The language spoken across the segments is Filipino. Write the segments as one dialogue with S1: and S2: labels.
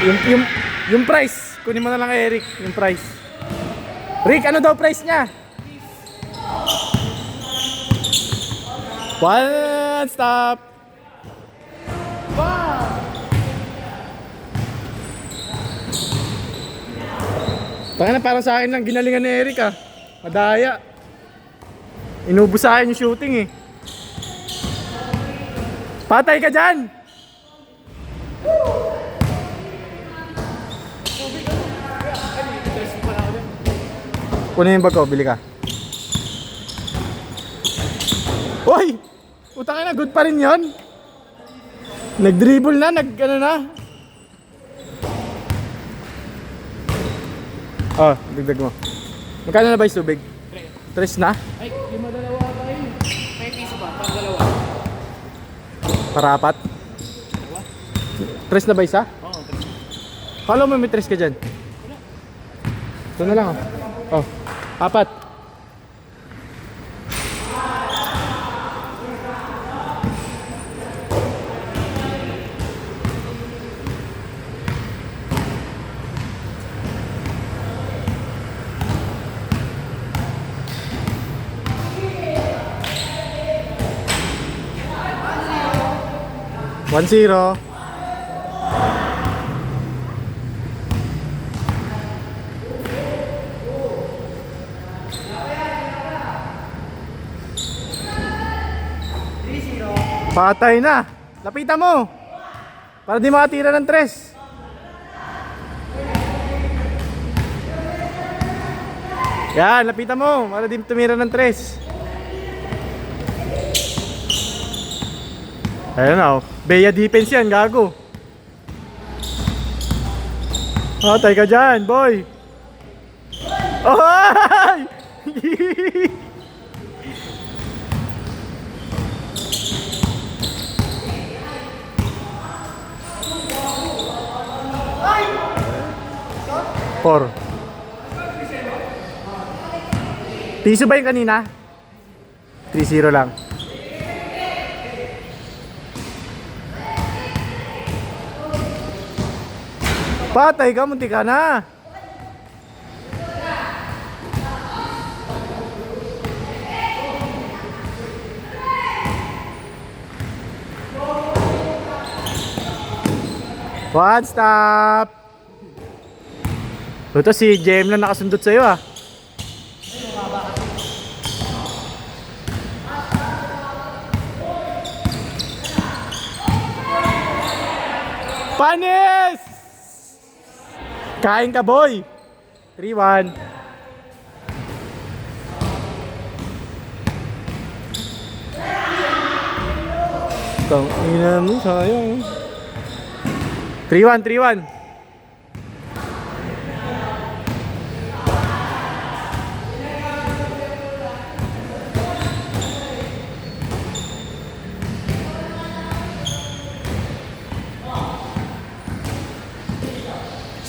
S1: Yung, yung, yung price. Kunin mo na lang kay Eric. Yung price. Rick, ano daw price niya? One stop. Taka na, parang sa akin lang ginalingan ni Eric ah. Madaya. Inubos sa akin yung shooting eh. Patay ka dyan! Kunin yung bag ko, bili ka. Uy! Utang na, good pa rin yun. Nag-dribble na, ano na. Oh, dagdag mo. Magkano na ba yung tubig? 3 na?
S2: Ay, 5 dalawa tayo. May piso ba? Pang dalawa.
S1: Para 4? 3 na ba isa?
S2: Oo, 3.
S1: Kala mo may 3 ka dyan? Ito na lang oh. Oh, 4. One zero. Patay na. Lapitan mo. Para di makatira ng 3. Yan, lapitan mo. Para di tumira ng 3. Ayun na oh. Beya defense yan, gago. Patay ka dyan, boy. Oy! Four. Piso ba yung kanina? 3-0 lang. Patay ka, munti ka na. One stop. Ito si JM lang nakasundot sa'yo ah. Panis! Kain ka boy. 3-1. Tang ina mo, sayang. 3-1, 3-1.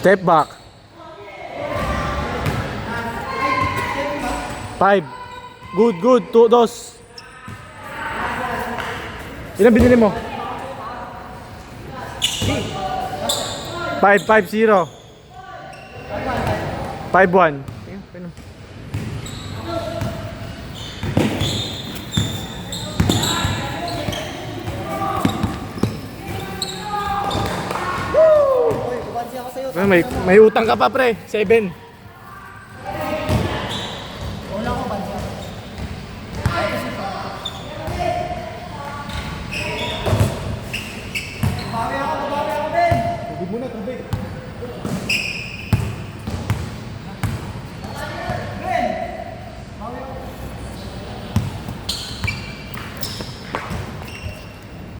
S1: Step back. 5. Good, good. 2, 2. Ilan binili mo? 5-5-0. 5-1. May utang ka pa pre, 7. Tubig muna, tubig.